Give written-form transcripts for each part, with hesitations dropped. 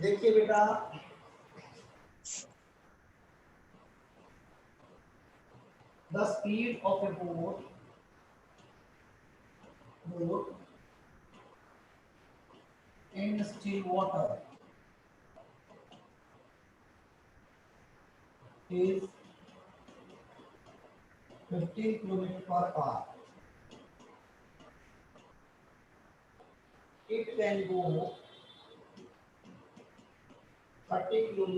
देखिए बेटा, the speed of a boat in still water is 15 km per hour. It can go 30 km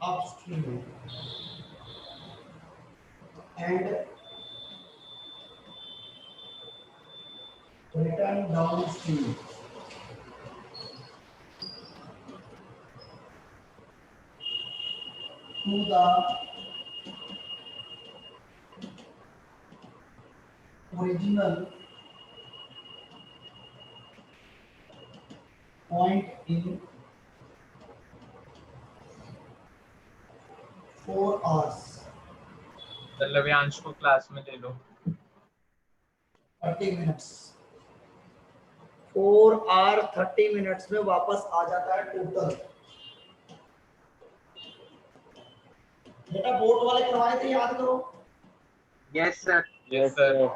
upstream and return downstream. To the original point in 4 hours. मतलब अंश को class में ले लो 30 minutes 4 hour 30 minutes में वापस आ जाता है टोटल। बेटा बोट वाले करवाए थे, याद करो। Yes sir. Yes sir.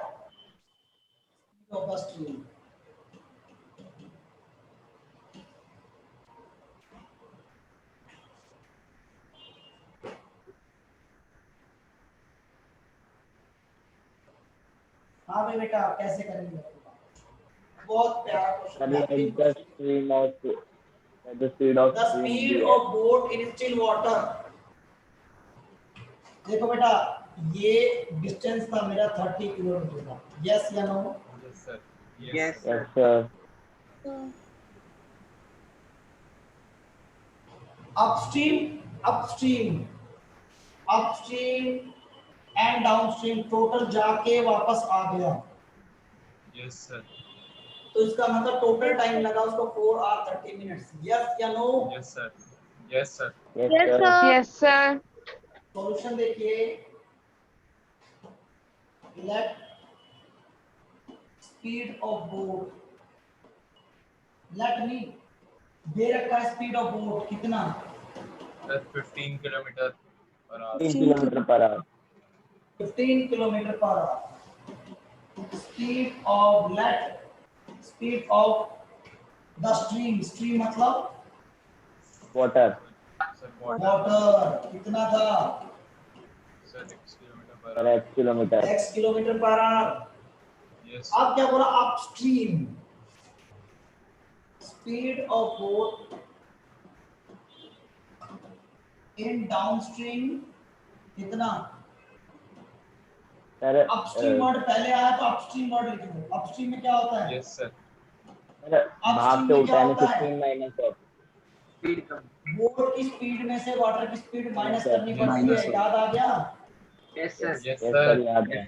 हाँ भाई बेटा, कैसे करेंगे? बहुत प्यारा क्वेश्चन है। The speed of The speed of boat in still water। देखो बेटा, ये डिस्टेंस था मेरा 30 किलोमीटर का। यस या no? Yes sir. Yes Yes sir. Upstream and downstream total जाके वापस आ गया। यस सर। तो इसका मतलब टोटल टाइम लगा उसको 4 आवर 30 मिनट्स। यस या no? Yes sir. Yes sir. Yes sir. Yes, sir. Solution देखिए, let speed of boat, let me दे रखा है स्पीड ऑफ बोट कितना? 15 kilometre per hour. 15 kilometer per hour. 15 kilometre per hour. Speed of the stream मतलब Water. Sir water कितना था? Sir 6 kilometre per Per hour. X kilometer. x kilometre per hour. Yes अब क्या बोला? Upstream speed of boat in downstream कितना? Sir, upstream word पहले आया तो अपस्ट्रीम वर्ड लिख दो। अपस्ट्रीम में क्या होता है? Yes sir. भाग से उठा है 15 minus of. Speed come. Boat की स्पीड में से वाटर की स्पीड माइनस करनी पड़ती माइनस है। याद आ गया? यस sir. Yes Yes sir, sir. याद है।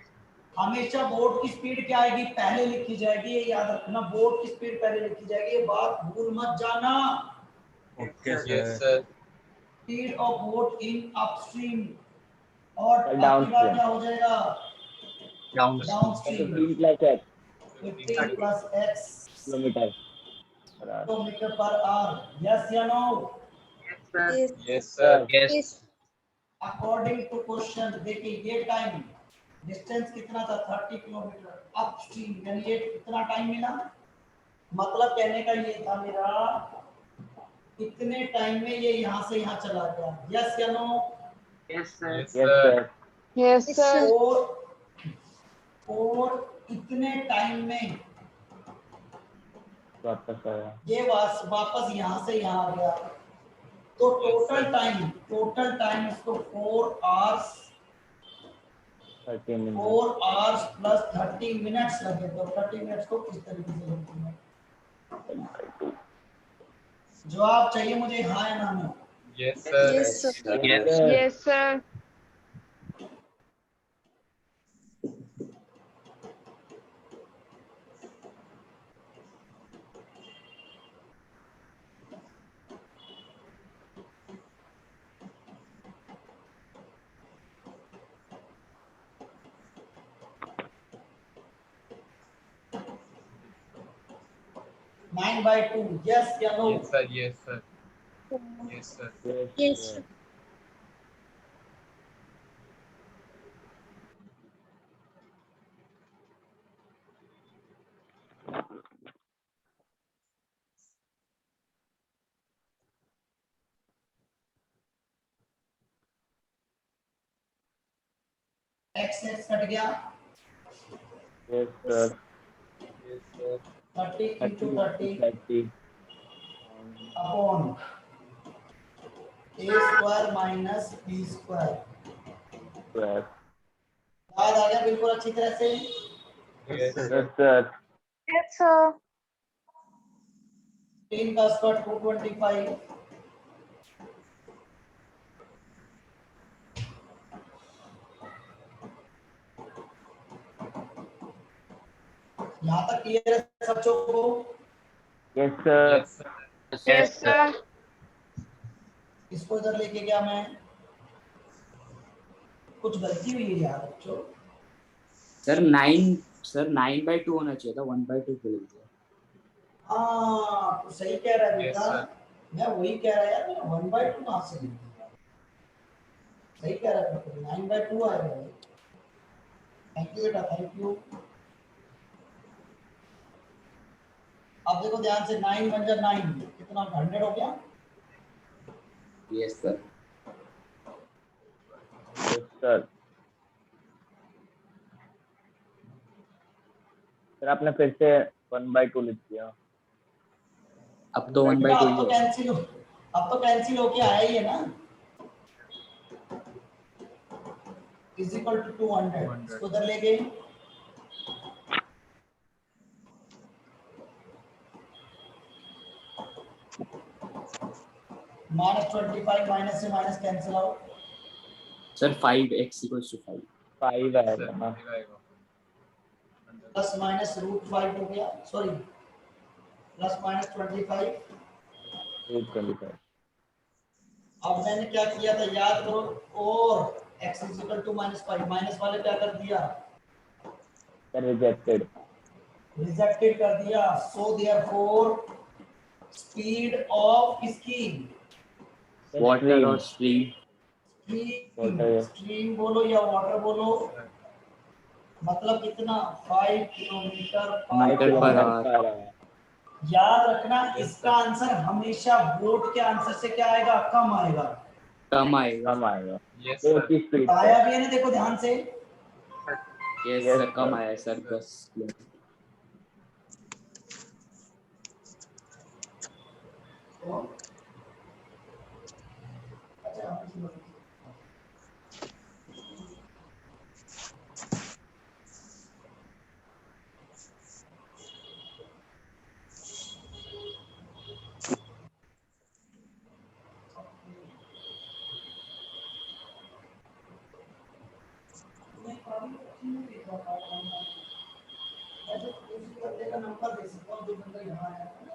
हमेशा बोट की स्पीड क्या आएगी? पहले लिखी जाएगी। ये याद रखना, बोट की स्पीड पहले लिखी जाएगी। ये बात भूल मत जाना। Okay yes sir. Speed of boat in upstream और Downstream. आपकी बात क्या हो जाएगा? Downstream 15 plus X 15 plus x kilometer per hour. Kilometre per hour. Yes या no? Yes sir. Yes sir. Yes. According to question देखिए, ये टाइम डिस्टेंस कितना था? 30 किलोमीटर अपस्ट्रीम, यानी ये कितना टाइम मिला? मतलब कहने का ये था मेरा, इतने टाइम में ये यहाँ से यहाँ चला गया। यस या no? Yes sir. Yes Yes sir. sir. Yes, sir. और इतने टाइम में वापस आया। ये वापस यहाँ से यहाँ आ गया। तो टोटल टाइम इसको 4 hours 30 minutes. 4 hours plus 30 minutes लगे। तो 30 मिनट्स को किस तरीके से लिखते हैं? जवाब चाहिए मुझे, हाँ या ना में? Yes sir. Yes, sir. Yes sir. Yes, sir. 9/2, yes या no? Yes, sir. Yes, sir. Yes, sir. Yes, sir. x cut गया, Yes, sir. 30 into 30 30. Upon a square minus b square. Square. याद आ गया बिल्कुल अच्छी तरह से? Yes, sir. Yes, sir. Yes, sir. 3 का square 225, यहाँ तक क्लियर है सब बच्चों को? Yes, sir. Yes, sir. Yes, sir. इसको इधर लेके गया मैं, कुछ गलती हुई है यार बच्चों। सर 9/2 होना चाहिए था, 1/2 बोल दिया। हाँ, तो सही कह रहा है Yes, बेटा, sir. मैं वही कह रहा यार, 1/2 कहाँ से लिख दिया? सही कह रहा है, 9/2 आएगा। थैंक यू बेटा, थैंक यू। अब देखो ध्यान से, 9 बन जा 9, कितना 100 हो गया? यस सर। Yes, sir. सर आपने फिर से 1/2 लिख दिया। अब तो बेटा 1/2 अब तो कैंसिल हो, अब तो कैंसिल होके आया ही है ना, इज इक्वल टू 200। इसको उधर ले गए, -25 माइनस से minus cancel out, sir 5x = 5। 5 Yes, आएगा sir. ना। आएगा. प्लस माइनस √5 हो गया, सॉरी प्लस माइनस 25। √25. अब मैंने क्या किया था याद करो, और x -5, माइनस वाले क्या कर दिया, Sir, rejected. रिजेक्टेड कर दिया। सो देयरफॉर स्पीड ऑफ किसकी, वाटर और स्ट्रीम। Stream, Water. स्ट्रीम बोलो या वाटर बोलो, Sir. मतलब कितना 5 kilometre metre per hour. Hour. याद रखना इसका आंसर हमेशा बोर्ड के आंसर से क्या आएगा, कम आएगा। कम आएगा। कम आएगा। Yes, वो sir. की स्पीड आया भी है ना, देखो ध्यान से। यस Yes, सर, कम sir. आया सर 10 किलोमीटर। अच्छा, बंदे का नंबर दे सकता हूँ, जो बंदा यहाँ आया था ना,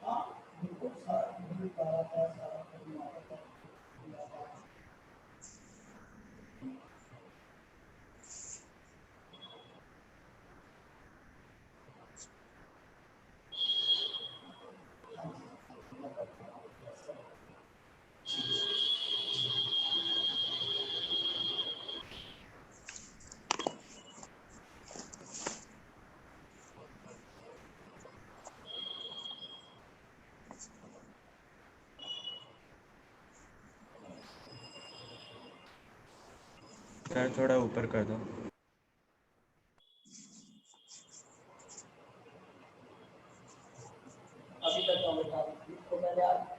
हाँ बिल्कुल सारा बिल पाया था, सारा करना था। सर थोड़ा ऊपर कर दो। अभी तक तो बेटा इसको पहले आप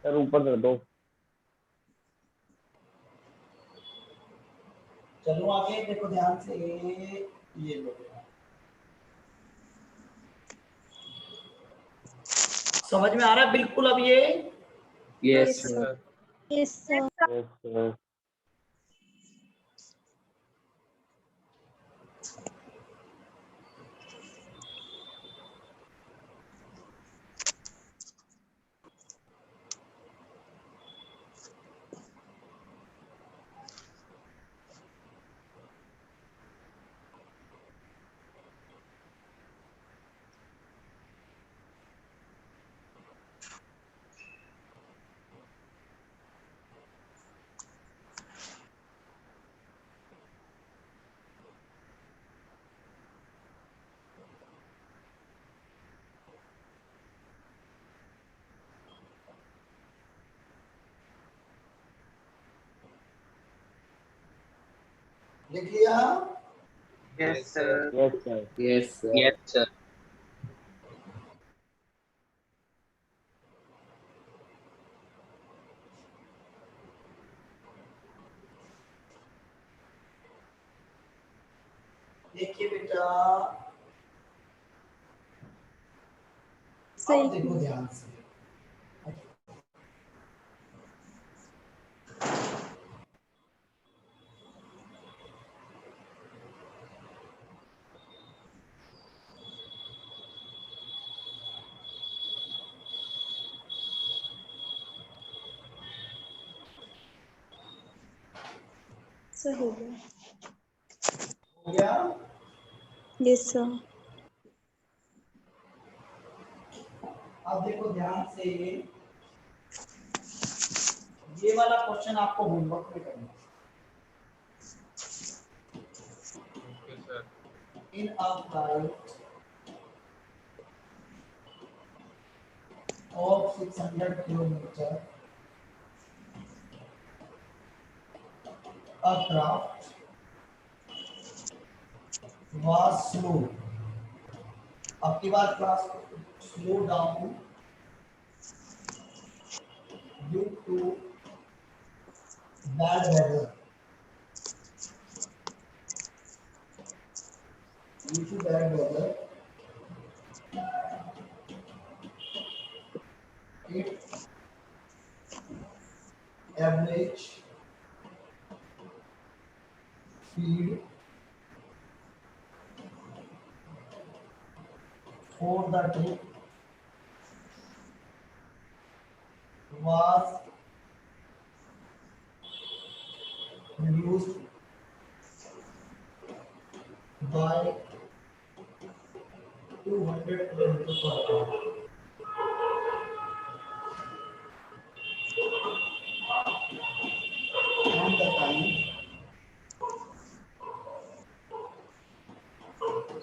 सर ऊपर कर दो। चलो आगे देखो ध्यान से, ये लो। समझ में आ रहा है बिल्कुल अब ये? Yes Yes, sir. Sir Yes, sir. Yes sir. लिख लिया? Yes, sir. Yes sir. Yes sir. Yes sir देखिए बेटा, सही। अब देखो ध्यान से। सर हो गया। हो गया? Yes, sir. अब देखो ध्यान से, ये वाला क्वेश्चन आपको होमवर्क में करना है। Okay sir in a flight of 600 kilometer, a craft was slow. अब की बार class slow down due to bad weather. Due to bad weather, its average speed for the trip was reduced by 200 kilometers per hour. And the time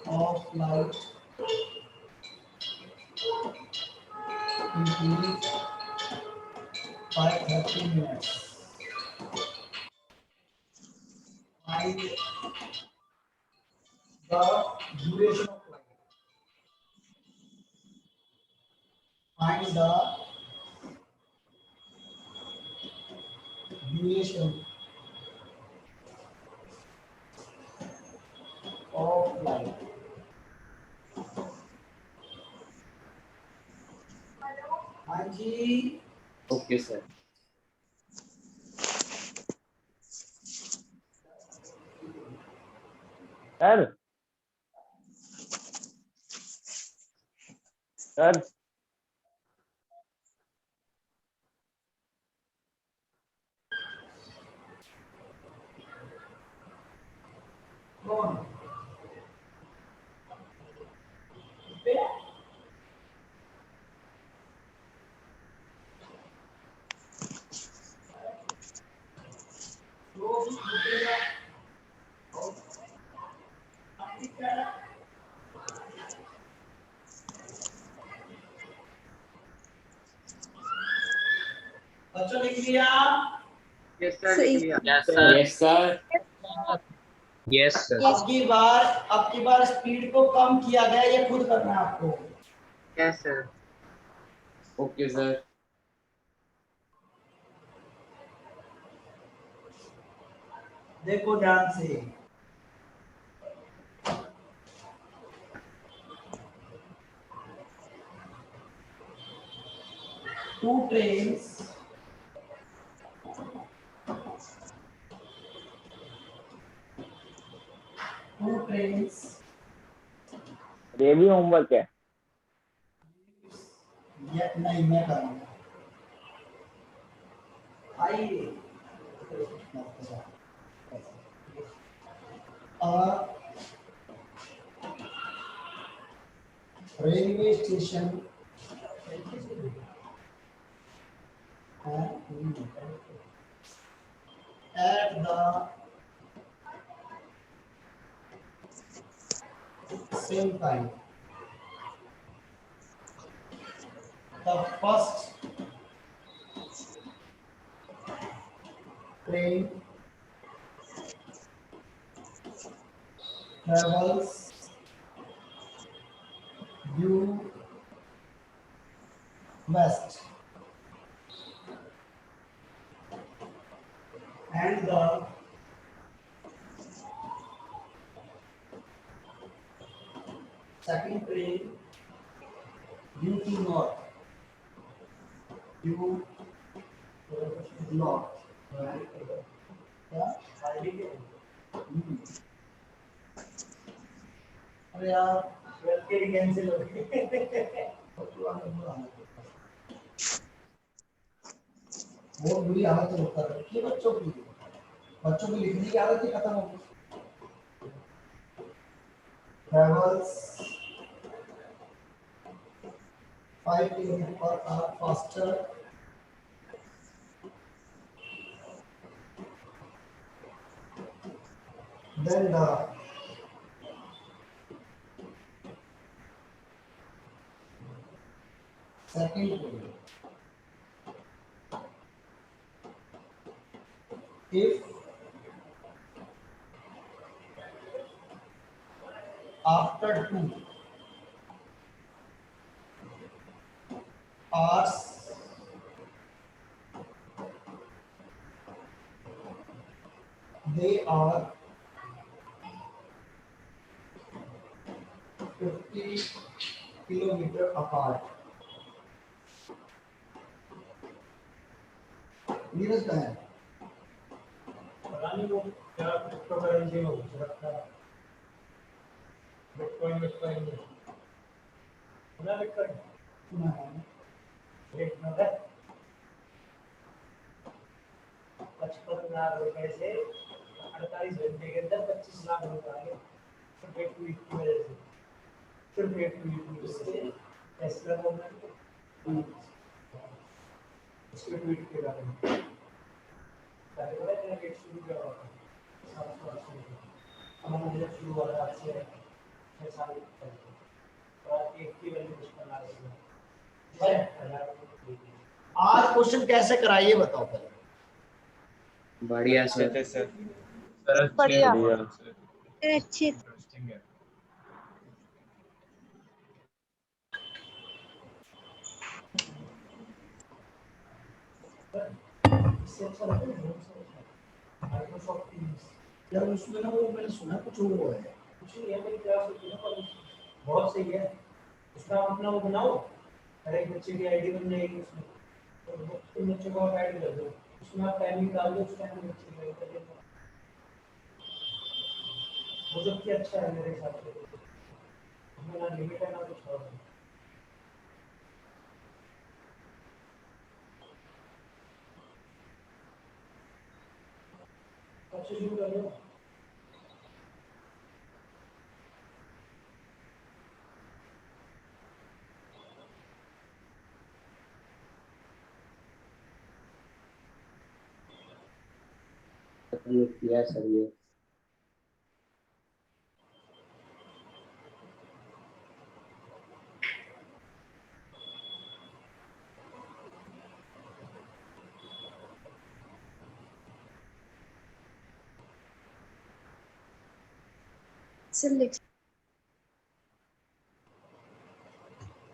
of flight increased by 30 minutes. Find the duration of flight. Find the duration of flight. हाँ जी, okay sir. Sir sir कौन? बच्चों लिख लिया? Yes, sir. सही। लिख लिया। Yes sir yes sir. Yes sir अब की बार स्पीड को कम किया गया, ये खुद करना है आपको। Yes, sir. Okay sir. देखो ध्यान से, टू ट्रेन्स ये भी होमवर्क है। ये नहीं मैं करूँगा। आइए railway station at the same time. The first train travels due west, and the second train due to north, due north. क्या? अरे यार कैंसिल हो गई। बहुत बुरी हालत होता है बच्चों की, बच्चों की लिखने की आदत ही खत्म हो गई। Travels 5 km/h faster than the second train. If after 2 hours they are 50 kilometers apart. Neeraj कहाँ है? पता नहीं वो क्या क्रिप्टो करेंसी हो सकता है, बिटकॉइन बिटकॉइन ना बिटकॉइन ना एक नंबर 55 लाख रुपए से 48 घंटे के अंदर 25 लाख रुपए आ गए सिर्फ एक ट्वीट की वजह से, सिर्फ एक ट्वीट की वजह से टेस्ला मूवमेंट इसके ट्वीट के कारण पहले पता है कि शुरू किया हुआ था 7 वर्ष में, अब मुझे शुरू हुआ था आज से 6 साल पहले और एक की वैल्यू कुछ करना है। आज क्वेश्चन कैसे कराइए बताओ पहले। बढ़िया सर। अच्छे से सर। सर अच्छे बढ़िया। हैं, बहुत अच्छे। अच्छी इंटरेस्टिंग है। इससे अच्छा लगा माइक्रोसॉफ्ट टीम्स यार, उसमें ना वो मैंने सुना कुछ वो है, कुछ नहीं है मेरी क्लास होती है ना, पर बहुत सही है। उसका अपना वो बनाओ, हर एक बच्चे की आईडी बन जाएगी उसमें, तो तुम बच्चों को ऐड कर दो उसमें, आप टाइमिंग डाल दो, उस टाइम में बच्चे को ऐड कर देना, वो सबसे अच्छा है मेरे हिसाब से। उसमें ना लिमिट है ना कुछ और। अच्छे शुरू कर दो। ये किया सर ये। सिलेक्ट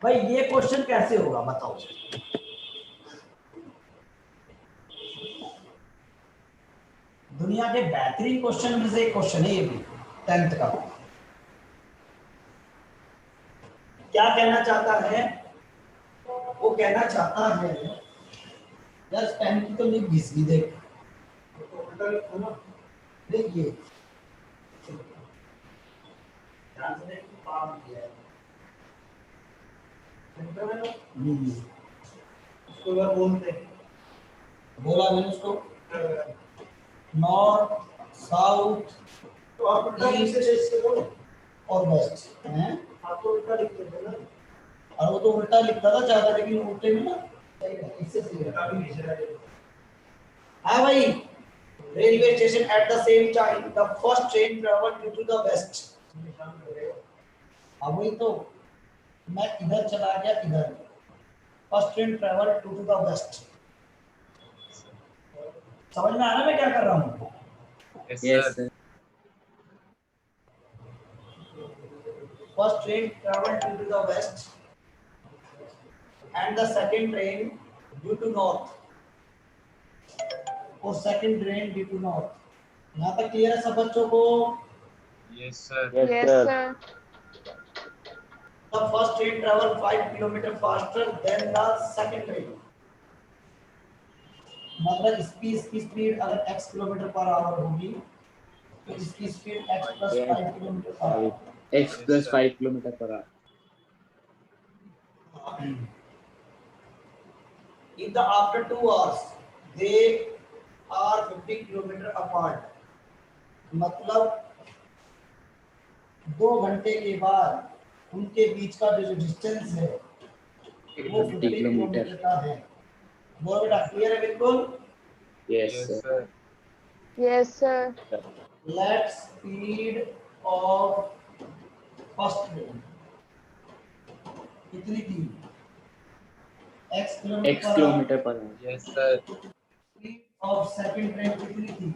भाई ये क्वेश्चन कैसे होगा बताओ। दुनिया के बेहतरीन क्वेश्चन में से एक क्वेश्चन है ये भी 10th का। क्या कहना चाहता है? वो कहना चाहता है यार पेन की तो लिप घिस गई, देख देखिए ध्यान से देख, पाम किया है उसको बार बोलते बोला मैंने उसको नॉर्थ साउथ तो आप उल्टा से बोलो और वेस्ट हैं, आप तो उल्टा लिख देते ना, और वो तो उल्टा लिखता था ज्यादा, लेकिन उल्टे में ना इससे सही है। हाँ भाई, railway station at the same time the first train travel due to the west. अब वही तो मैं इधर चला गया, इधर first train travel to the west. समझ में आ रहा है मैं क्या कर रहा हूँ? Yes, Yes, sir. sir. First train traveled due to the west and the second train due to north, और second train due to north। यहाँ तक क्लियर है सब बच्चों को? Yes, sir. Yes, Yes, sir. sir. The first train traveled 5 kilometer faster than the second train। मतलब इसकी speed अगर x किलोमीटर पर आवर होगी तो इसकी speed x plus 5 kilometre per our. X plus 5 kilometer per hour. In the after 2 hours they are 50 kilometer apart। मतलब 2 घंटे के बाद उनके बीच का जो डिस्टेंस है वो 50 किलोमीटर का है। बोल बेटा, क्लियर है बिल्कुल? Yes, Yes, sir. sir. Yes, sir. Late speed of first train कितनी थी? x X kilometer per hour. Yes, sir. Speed of second train कितनी थी?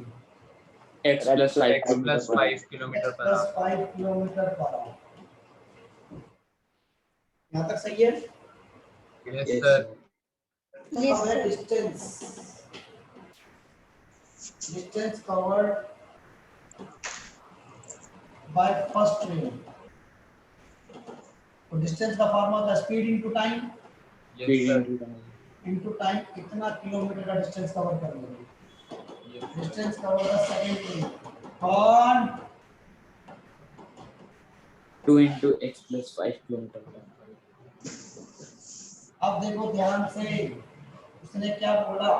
X plus 5 X kilometer plus per hour. 5 kilometer x per plus hour. 5 kilometre per our. यहाँ तक सही है? Yes, Yes, sir. sir. Yes, sir. Distance covered by first train। तो distance का formula होता है speed into time. Yes, Speed sir. into time. Into time कितना kilometre का डिस्टेंस कवर कर लेंगे? Yes, sir. Distance cover the second train. कौन? 2 into X plus 5 kilometer per hour. अब देखो ध्यान से, उसने क्या बोला?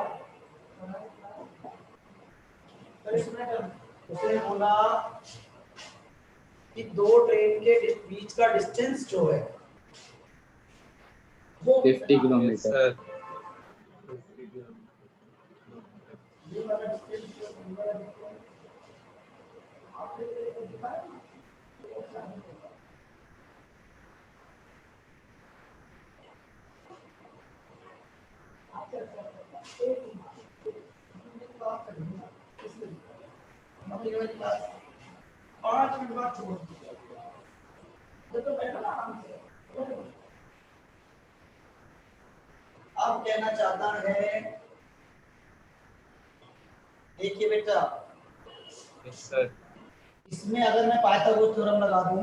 उसने बोला कि 2 ट्रेन के बीच का डिस्टेंस जो है वो 50 Yes, kilometer. sir. ये वाला डिस्टेंस जो है आपने दिखाया ना? पाँच मिनट बाद छोड़ दीजिए। तो बैठो ना आराम से। अब कहना चाहता है, देखिए बेटा, Yes, sir. इसमें अगर मैं पाइथागोरस थ्योरम लगा दूं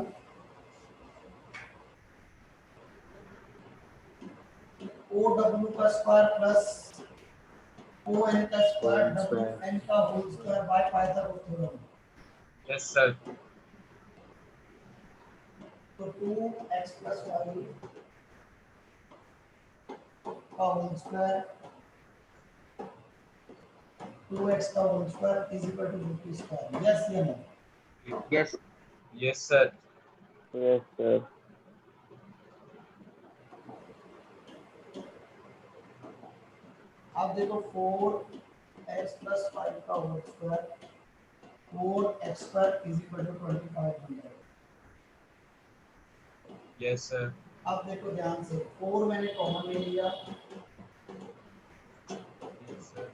OW का स्क्वायर प्लस ON का स्क्वायर WN का whole square by Pythagoras theorem, Yes, sir. तो 2x प्लस 5 का होल स्क्वायर 2x का whole square is equal to root की स्क्वायर। यस या no? Yes. Yes, sir. Yes, sir. अब देखो 4x plus 5 का whole square 4x square is equal to 2500। Yes, sir. अब देखो ध्यान से, 4 मैंने कॉमन ले लिया, Yes, sir.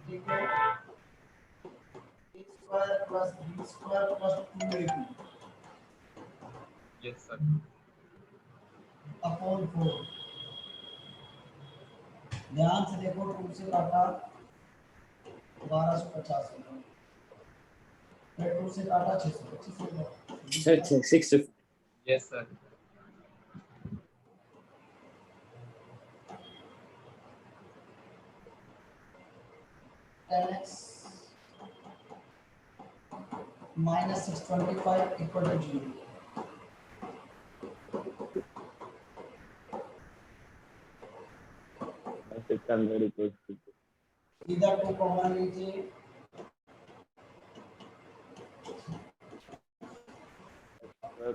ठीक है, a square plus b square plus 2ab Yes, sir. Upon 4। ध्यान से देखो, 2 से काटा 1250 होगा, फिर 2 से काटा 625 होगा। Sir 650 Yes, sir. 10x minus 625 equal to 0। और 600 equals to इधर 2 कॉमन लीजिए,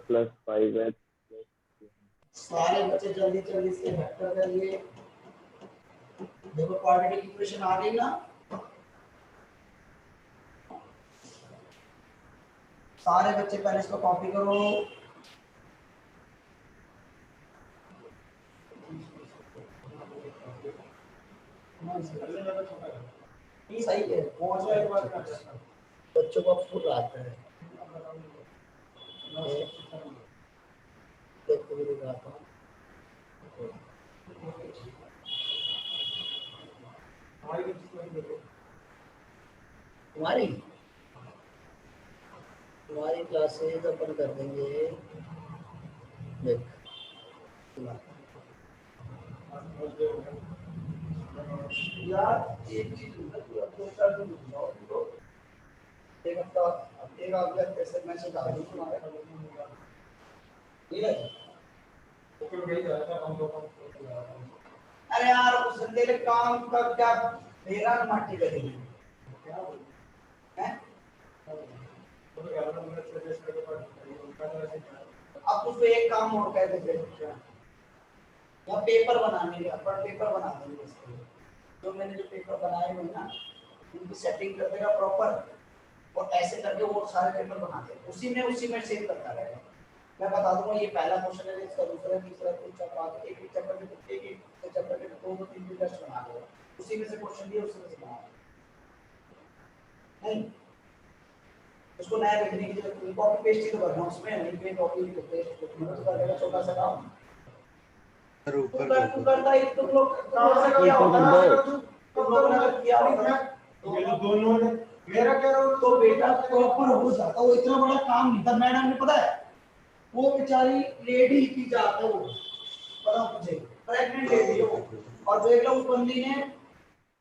plus 5x सारे बच्चे जल्दी जल्दी से वेक्टर करिए। देखो क्वाड्रेटिक इक्वेशन आ गई ना, सारे बच्चे पहले इसको कॉपी करो। ये सही है, पहुंच गए एक बार बच्चों को फुल आता है। देखो मेरी बात है, तुम्हारी तुम्हारी क्लासेज अपन कर देंगे। देख यार एक चीज एक हफ्ता एक अगले कैसे मैसेज आ गई तुम्हारे ठीक है। अरे यार उस बंदे ने काम का क्या मेरा माटी करेगी हैं? अब उसको एक काम और कह देते हैं, या पेपर बनाने का, पर पेपर बना देंगे इसके लिए। जो मैंने जो पेपर बनाए हुए ना, उनकी सेटिंग कर देगा प्रॉपर, और ऐसे करके वो सारे पेपर बना देगा, उसी में सेव करता रहेगा। मैं बता दूंगा ये पहला क्वेश्चन है, इसका दूसरा तीसरा चौथा पांच, एक चैप्टर के दो तीन टेस्ट बना देगा, उसी में से क्वेश्चन दिए उसी में से बना नहीं, उसको नया लिखने की जरूरत नहीं, कॉपी पेस्ट ही तो करना उसमें, नहीं पे कॉपी पेस्ट कर देगा, छोटा सा काम। सर ऊपर तू करता है, तुम लोग कहां से किया होगा, तुम लोगों ने अगर किया होगा तो दोनों ने मेरा कह रहा हूं तो बेटा प्रॉपर हो जाता। वो इतना बड़ा काम नहीं था, मैडम ने पता है वो बेचारी लेडी की जाता है, वो पता मुझे प्रेग्नेंट लेडी हो, और देख लो उस बंदी ने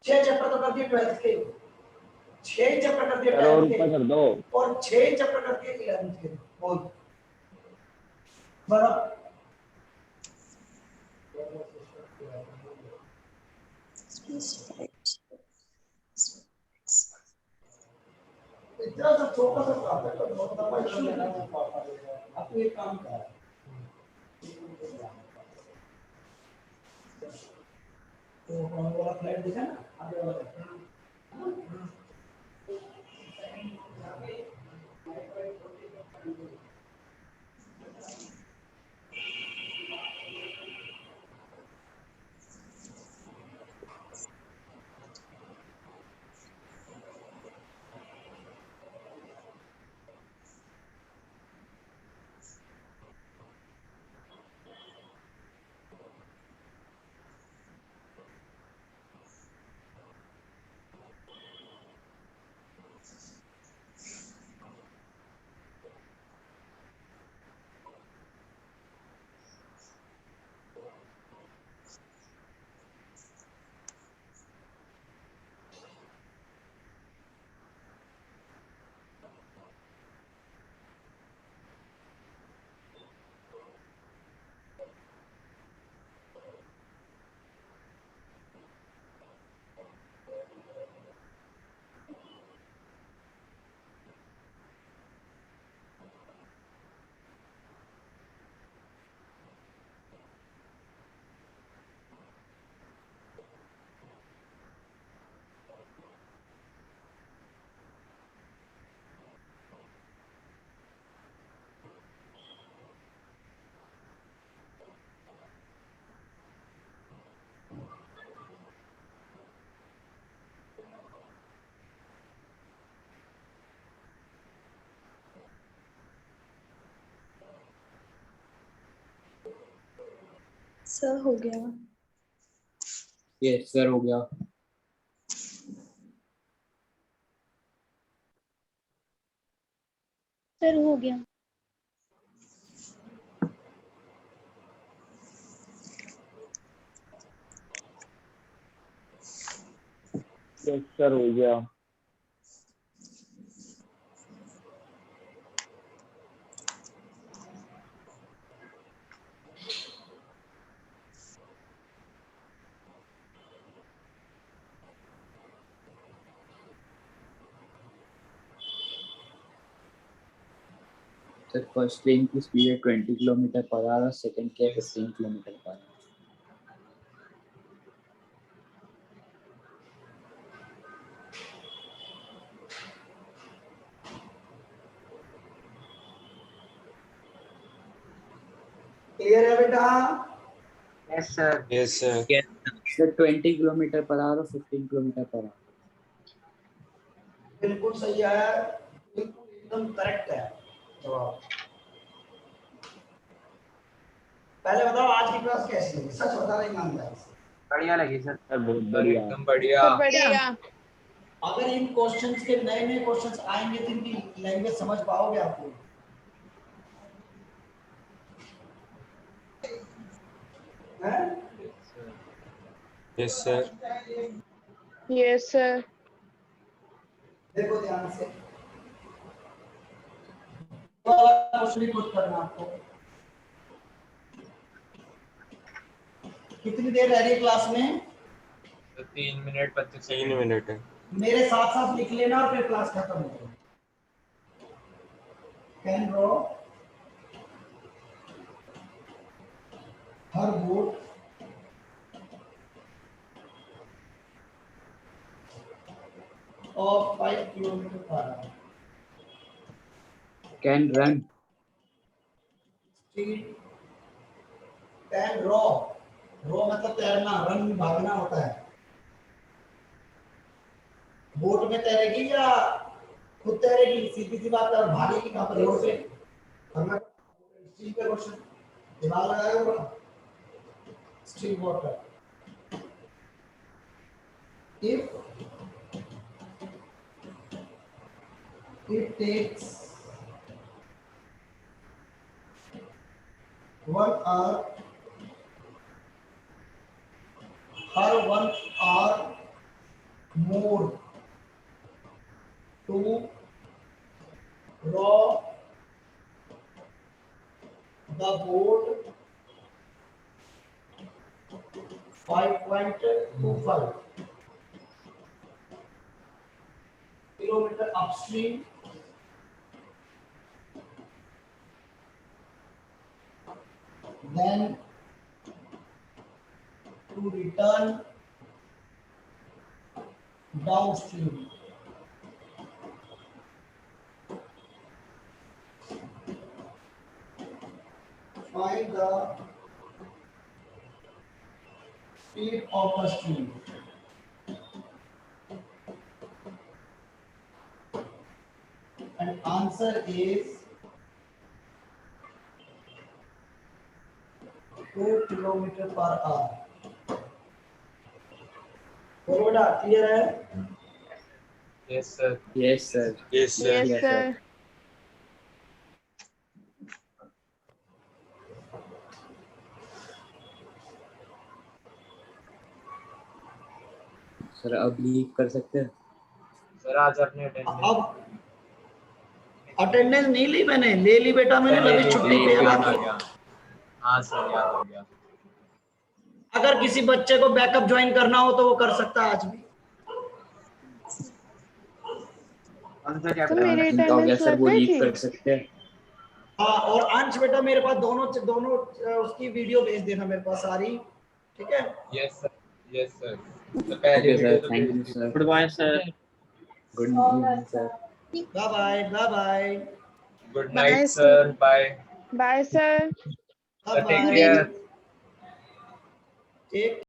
6 चैप्टर तो कर दिए 12th के, 6 चैप्टर कर दिए 12th के, कर दो और 6 चैप्टर कर दिए 11th के। बोल बराबर इतना सा छोटा सा काम है, तो बहुत लंबा इशू है ना। आपको एक काम कर, तो कौन वाला फ्लाइट देखा ना आगे वाला, सर हो गया। यस सर हो गया। सर हो गया। यस सर हो गया। सर फर्स्ट ट्रेन की स्पीड है 20 किलोमीटर पर आवर, सेकंड की है 15 किलोमीटर पर आवर। क्लियर है बेटा? Yes, sir. Yes, sir. Sir 20 kilometre per our और 15 किलोमीटर पर आवर। बिल्कुल सही है, बिल्कुल एकदम करेक्ट है जवाब। पहले बताओ आज की क्लास कैसी लगी, सच बताना ईमानदारी से। बढ़िया लगी सर। सर बहुत सर बढ़िया। एकदम बढ़िया। सर बढ़िया। अगर इन क्वेश्चंस के नए नए क्वेश्चंस आएंगे तो इनकी लैंग्वेज समझ पाओगे आप लोग? हैं? Yes, sir. Yes sir. देखो ध्यान से, क्वेश्चन ही पुट करना आपको। कितनी देर रह रही है क्लास में? तो 3 मिनट 25 3 सेकंड। मिनट है। मेरे साथ साथ लिख लेना और फिर क्लास खत्म हो जाएगी। Can draw her boat of 5 kilometer per hour. Can run Speed can row. रो मतलब तैरना, रन भागना होता है। बोट में तैरेगी या खुद तैरेगी? सीधी सी बात है। और भागेगी कहाँ पर? रोड पे। करना स्ट्रीम पे क्वेश्चन दिमाग लगाएगा पूरा। Stream water if it takes 1 hour, her 1 hour more to row the boat 5.25 kilometer upstream, then to return downstream. Find the speed of the stream. And answer is 2 kilometer per hour. बोलो बेटा, clear है? Yes sir. Yes sir. Yes, sir. Yes Yes, sir. Sir अब leave कर सकते हैं? Sir आज अपने attendance अब अटेंडेंस नहीं ली मैंने, ले ली बेटा मैंने, अभी छुट्टी पे है याद आ बाकी। गया। हाँ सर याद हो गया। अगर किसी बच्चे को बैकअप ज्वाइन करना हो तो वो कर सकता है आज भी। कौन सा तो चैप्टर? मेरी तो हो गया अटेंडेंस सर, लग वो गई लीव थी। कर सकते हैं। हाँ, और अंश बेटा मेरे पास दोनों उसकी वीडियो भेज देना मेरे पास सारी, ठीक है? Yes sir. Yes sir. तो पहले ओके वीडियो सर, तो थैंक भेज यू दी। Sir. Good bye sir. Good evening sir. Bye bye, bye bye, good bye night sir. Sir. Bye. Bye sir. Bye take bye. Care. Take